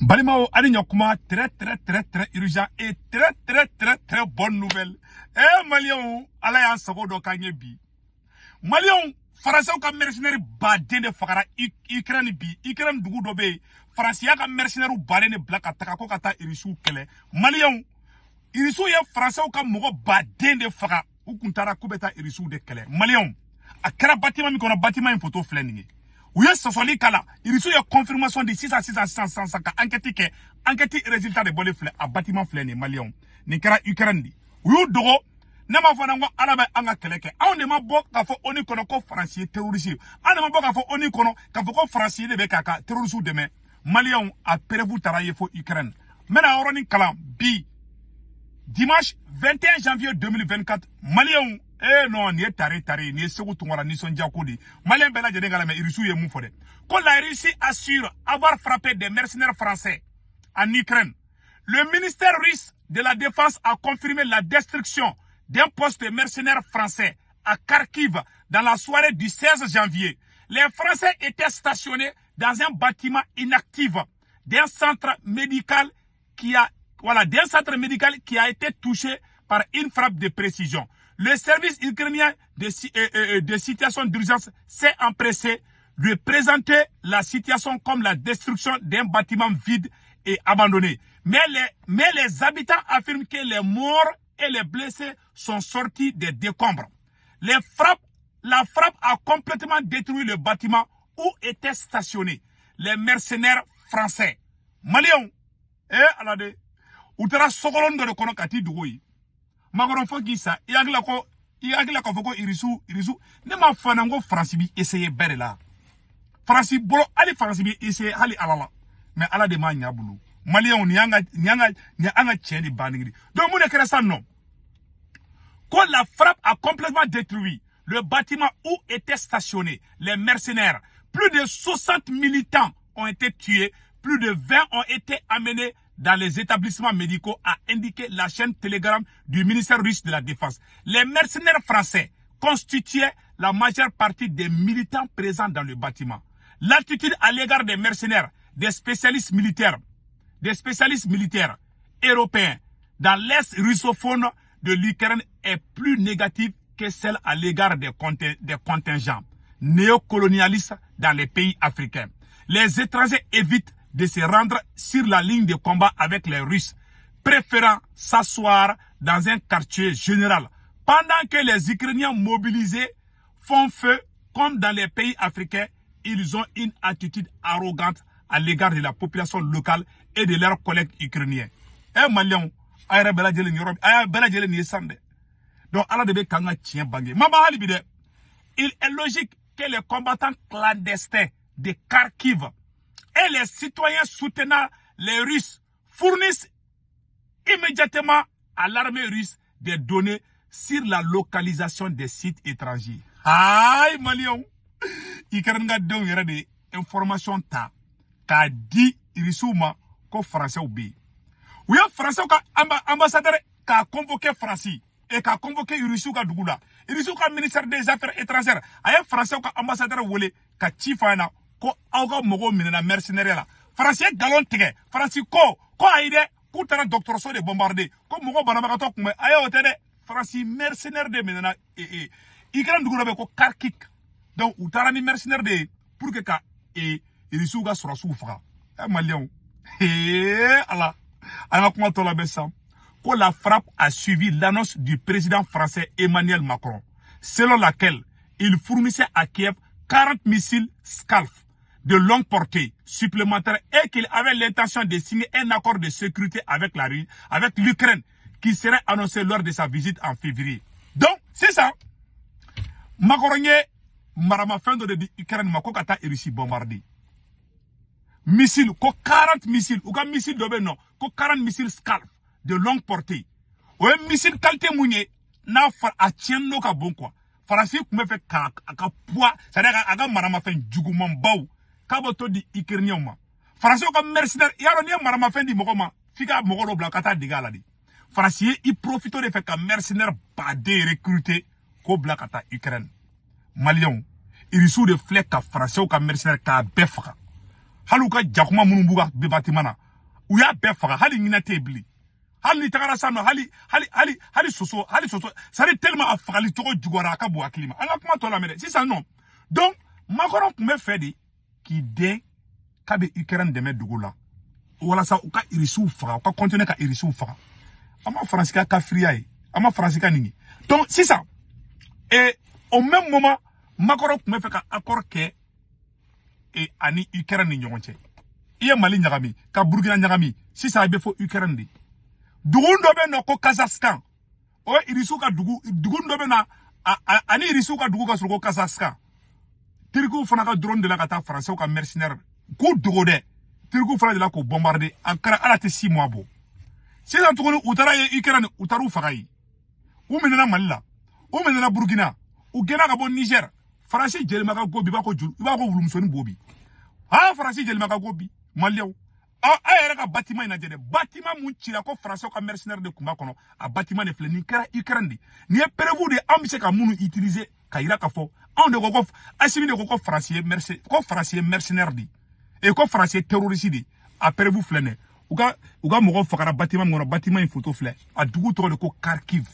Balimao Alignokuma, très urgent et très bonne nouvelle. Malion, Alliance Rodo Kanyebi. Malion, Français comme mercenaire badé de Fagara, Ukraine bi, Ukraine Dougoube, Français comme mercenaire ou balene black atako kata irisu kele. Malion, irisu ya Français comme mogo badé de Fagara, ou kuntara kubeta irisu de kele. Malion, a kera bâtiment mi kona bâtiment une photo fleningi. Ou y'a sasoli kala, il reçoit une confirmation de 6 à 6 à 600 enquête résultat de bonne flé à bâtiment flé Malion. Nikara Ukraine. Ou y'a dogo, nama fanangwa alabe anga keleke. On ne m'a pas kafo oni kono ko français terroriste. On ne m'a pas kafo oni kono kafo ko français de bekaka terroriste demain. Malion a prévu travailler pour Ukraine. Mena oroni kala bi. Dimanche 21 janvier 2024, Malion. Non, ni tari, ni segu tungora, ni sonja kodi. Malien bela jengala me irisu ye moufode. Quand la Russie assure avoir frappé des mercenaires français en Ukraine, le ministère russe de la Défense a confirmé la destruction d'un poste de mercenaires français à Kharkiv dans la soirée du 16 janvier. Les Français étaient stationnés dans un bâtiment inactif d'un centre médical qui a été touché par une frappe de précision. Le service ukrainien de situation d'urgence s'est empressé de présenter la situation comme la destruction d'un bâtiment vide et abandonné. Mais les habitants affirment que les morts et les blessés sont sortis des décombres. La frappe a complètement détruit le bâtiment où étaient stationnés les mercenaires français. Malion, alade, utara sokolon de konokati douyi. Magoron Fogisa, Yagla Kofoko Irisu, ne ma fanango Francibi essaye berela. Franci bolo, ali Francibi essaye ali alala. Mais ala de mania boulou. Malien nyanga tcheni banigri. Donc, mon écran non. Quand la frappe a complètement détruit le bâtiment où étaient stationnés les mercenaires, plus de 60 militants ont été tués, plus de 20 ont été amenés dans les établissements médicaux, a indiqué la chaîne Telegram du ministère russe de la Défense. Les mercenaires français constituaient la majeure partie des militants présents dans le bâtiment. L'attitude à l'égard des mercenaires, des spécialistes militaires européens dans l'Est russophone de l'Ukraine est plus négative que celle à l'égard des contingents néocolonialistes dans les pays africains. Les étrangers évitent de se rendre sur la ligne de combat avec les Russes, préférant s'asseoir dans un quartier général, pendant que les Ukrainiens mobilisés font feu, comme dans les pays africains. Ils ont une attitude arrogante à l'égard de la population locale et de leurs collègues ukrainiens. Malion, donc, il est logique que les combattants clandestins de Kharkiv et les citoyens soutenant les Russes fournissent immédiatement à l'armée russe des données sur la localisation des sites étrangers. Aïe, Malion! Il y a des informations qu'a dit Irissouma qu'au Français ou B. Oui, Français ambassadeur qui a convoqué Francis et qui a convoqué Irissouka Dougoula. Irissouka ministère des Affaires étrangères. Il y a Français ambassadeur qui a Tifana. Ko auga mogo minena mercenaire la français galon tege français ko aide ko tara docteur so de bombarder ko mogo banama to kuma ayo tede français mercenaire de minena ikran dugo be ko karkik donc utara ni mercenaire de pour que ka irisuga sura souffra malion ala ana kuma to la bessa ko la frappe a suivi l'annonce du président français Emmanuel Macron selon laquelle il fournissait à Kiev 40 missiles Scalp de longue portée supplémentaires et qu'il avait l'intention de signer un accord de sécurité avec l'Ukraine qui serait annoncé lors de sa visite en février. Donc, c'est ça. Macron marama fin de l'Ukraine mako kata Russie bombardé. Missiles, ko 40 missiles, ou comme missiles de non, ko 40 missiles Scalp de longue portée. Ou un missile qualité mounier, na fa a tienno ka bon quoi. Farasi kume fait ka poids, c'est-à-dire aga marama fin djugumon baou. Kaboto di Ukrainien ma. Français comme mercenaire, yaro ni marama fin di mogoma, fika mogolo blakata digala di. Français il profite de faire que mercenaire badé recruté ko blakata Ukraine. Malion, il de flek ka français comme mercenaire ka befra. Haluka jakuma munumbuga bibatimana. u y'a bɛɛ faga hali ɲina tɛ bili hali ni tagara sa nɔ hali soso sari tellement a fagali cogo juguyara a ka bon hakili ma an ka kuma tɔ lamɛn dɛ sisan nɔ donc Macron tun bɛ fɛ de k'i den k'a bɛ Ukraine dɛmɛ dugu la walasa u ka irisiw faga u ka continuer ka irisiw faga an ma Faransi ka kafiriya ye an ma Faransi ka nin ye donc sisan au même moment Macron tun bɛ fɛ ka accord kɛ ani Ukraine ni ɲɔgɔn cɛ i ye Mali ɲagami ka Burkina ɲagami sisan i bɛ fɔ Ukraine de dugu dɔ bɛ nɔ ko Kazakhstan o ye irisiw ka dugu dɔ bɛ na ani irisiw ka dugu ka surun ko Kazakhstan Tirikiw fana ka drone de la ka taa Français ka mercenaire k'u dogo dɛ Tirikiw fana de la k'u bombarder a kɛra ala tɛ 6 mois bɔ sisan tuguni u taara ye Ukraine u taara u faga ye u minɛna Mali la u minɛna Burkina u gɛnna ka bɔ Niger Faransi jelima ka go bi b'a ko wulumusoni bo bi Faransi jelima ka go bi Maliens a yɛrɛ ka bâtiment in lajɛ dɛ bâtiment mun cira ko Français ka mercenaire de kun b'a kɔnɔ a bâtiment de filɛ nin kɛra Ukraine de nin ye preuve de an bɛ se ka minnu utiliser ka yira ka fɔ anw de ko Assimi de ko Faransi ye mercenaire de ko Faransi ye terroriste de a preuve filɛ nin u ka mɔgɔw fagara bâtiment min kɔnɔ bâtiment in photo filɛ a dugu tɔgɔ de ko Kharkiv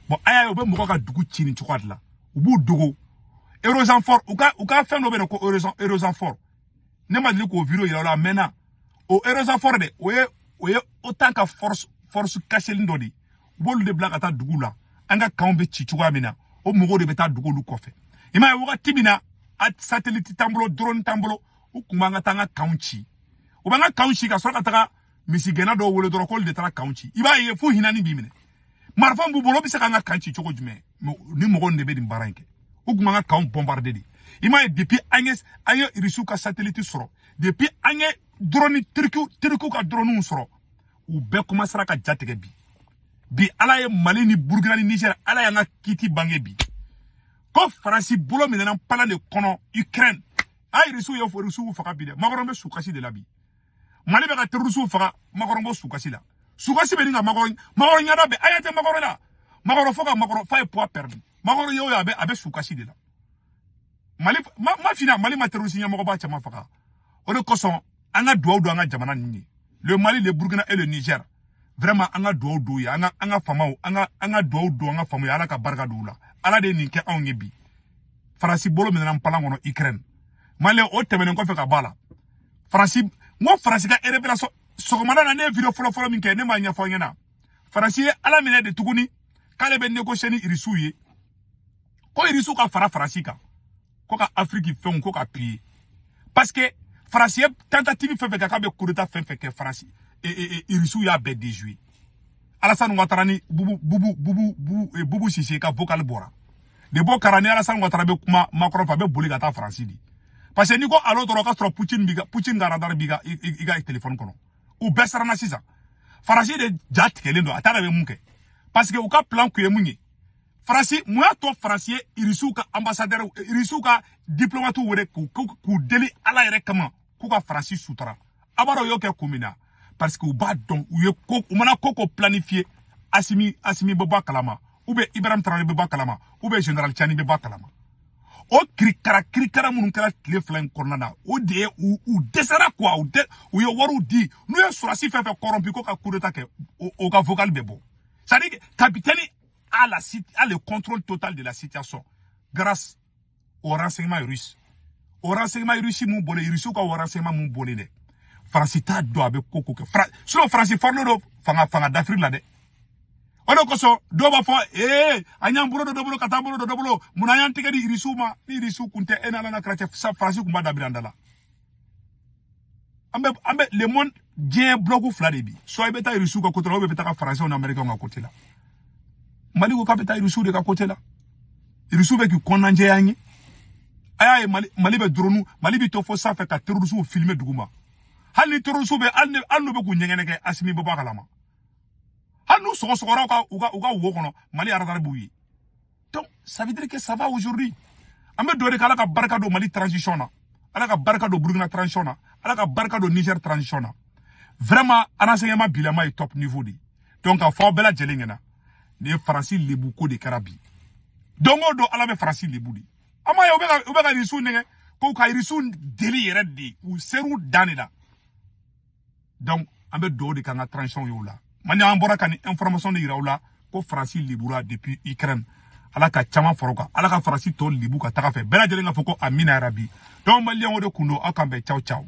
bon a y'a ye u bɛ mɔgɔ ka dugu ci nin cogoya de la u b'u dogo Eurosanfort u ka fɛn dɔ bɛ yen ko Eurosanfort ne ma deli k'o video yira o la maintenant o Eurosanfort de o ye autant ka force cachée dɔ de u b'olu de bila ka taa dugu la an ka kanw bɛ ci cogoya min na o mɔgɔw de bɛ taa dugu olu kɔfɛ i m'a ye wagati min na a satellite t'an bolo drone t'an bolo u kun b'an ka taa an ka kanw ci u b'an ka kanw ci ka sɔrɔ ka taga misigɛnna dɔw wele dɔrɔn k'olu de taara kanw ci i b'a ye fo hinani b'i minɛ marifa b'u bolo o bɛ se k'an ka kan ci cogo jumɛn ni mɔgɔw de bɛ nin baara in kɛ u kun b'an ka kanw bombarder de i m'a ye depuis an ye irisiw ka satellite sɔrɔ depuis an ye drone Tirikiw ka drone sɔrɔ u bɛɛ commencera ka ja tigɛ bi ala ye Mali ni Burkina ni Niger ala y'an ka kiti bange bi ko Faransi bolo minɛna palan de kɔnɔ Ukraine a irisiw ye irisiw faga bi dɛ Macron bɛ sukasi de la bi Mali bɛ ka terrorisiw faga Macron bɔ sukasi la sukasi bɛ nin ka Macron ɲɛda bɛ a y'a tɛ Macron la Macron fo ka Macron fa ye poids perdu Macron ye o ye a bɛ sukasi de la Mali ma fina Mali ma terroriste ɲɛmɔgɔba caman faga o de kosɔn an ka duwawu don an ka jamana ninnu ye le Mali le Burkina et le Niger vraiment an ka duwawu don ye an ka famaw an ka duwawu don an ka famaw ye ala ka barika don u la ala de ye nin kɛ anw ye bi Faransi bolo minɛna palan kɔnɔ Ukraine Mali o tɛmɛnen kɔfɛ ka bɔ a la Faransi ka révélation sɔgɔmada na ne ye video fɔlɔ min kɛ ne m'a ɲɛfɔ an ɲɛna Faransi ye ala minɛ de tuguni k'ale bɛ négocier ni irisiw ye ko irisiw ka fara Faransi kan ko ka Afrique fɛnw ko ka piller parce que Faransi ye tentative fɛn fɛn kɛ k'a bɛ coup d'état fɛn fɛn kɛ Faransi irisiw y'a bɛɛ déjouer Alassane Ouattara ni Boubou Cissé ka vocal bɔra de bɔ kara ni Alassane Ouattara bɛ kuma Macron fɛ a bɛ boli ka taa Faransi di parce que n'i ko allo dɔrɔn ka sɔrɔ Poutine ka radar b'i ka téléphone kɔnɔ u bɛɛ siranna sisan Faransi de ja tigɛlen don a t'a bɛ mun kɛ parce que u ka plan kun ye mun ye Faransi mun y'a to Faransi ye irisiw ka ambassadeur irisiw ka diplomate wele k'u deli ala yɛrɛ kama k'u ka Faransi sutura a b'a dɔn u y'o kɛ kun min na parce que u b'a dɔn u mana ko planifier Assimi bɛ bɔ a kalama ou bien Ibrahim Traoré bɛ bɔ a kalama ou bien général Tiani bɛ bɔ a kalama o kirikara minnu kɛra tile fila in kɔnɔna na o de ye u dɛsɛra quoi u ye wariw di n'u ye sɔrɔsi fɛn fɛn corrompu ko ka coup d'état kɛ o ka vocal bɛ bɔ c'est-à-dire que capitaine a le contrôle total de la situation grâce au renseignement russe mun bolo irisiw ka renseignement mun bolo dɛ Faransi t'a dɔn a bɛ ko kɛ sinon Faransi farlo do fanga d'Afrique la dɛ o de kosɔn dɔw b'a fɔ an y'an bolo dɔ bolo ka taa bolo dɔ bolo mun y'an tigɛ di irisiw ma ni irisiw kun tɛ n'ala na kɛra cɛ Faransi kun b'a dabiri an da la an bɛ le monde diɲɛ bloc fila de bi soit i bɛ taa irisiw ka côté la ou bien i bɛ taa Faransiw ni Américains ka côté la Mali ko k'a bɛ taa irisiw de ka côté la irisiw bɛ k'i kɔnɔnajɛya an ye a y'a ye Mali bɛ drone Mali bɛ to fo sanfɛ ka terrorisiw filmer duguma hali ni terrorisiw bɛ hali n'u bɛ k'u ɲɛgɛnɛ kɛ Assimi bɛ bɔ a kalama hali n'u sɔgɔsɔgɔra u ka wo kɔnɔ Mali radar b'u ye donc ça veut dire que ça va aujourd'hui an bɛ duwawu de kɛ ala ka barika don Mali transition na ala ka barika don Burkina transition na ala ka barika don Niger transition na vraiment renseignement bilan ye top niveau de donc a fɔ aw bɛɛ lajɛlen ɲɛna ni Faransi lebu ko de kɛra bi don o don ala bɛ Faransi lebu de an m'a ye u bɛ ka irisiw nɛgɛ ko ka irisiw deli yɛrɛ de u ser'u dan de la Donc an bɛ do de kan ka transition yo la mani an bɔra kan information de yiraw la ko Faransi libura depuis Ukraine ala ka chama foroka ala ka Faransi to libu ka taga fɛ bɛɛ lajɛlen ka fɔ ko amina rabi donc malien o de kundo aw kan bɛ ciao ciao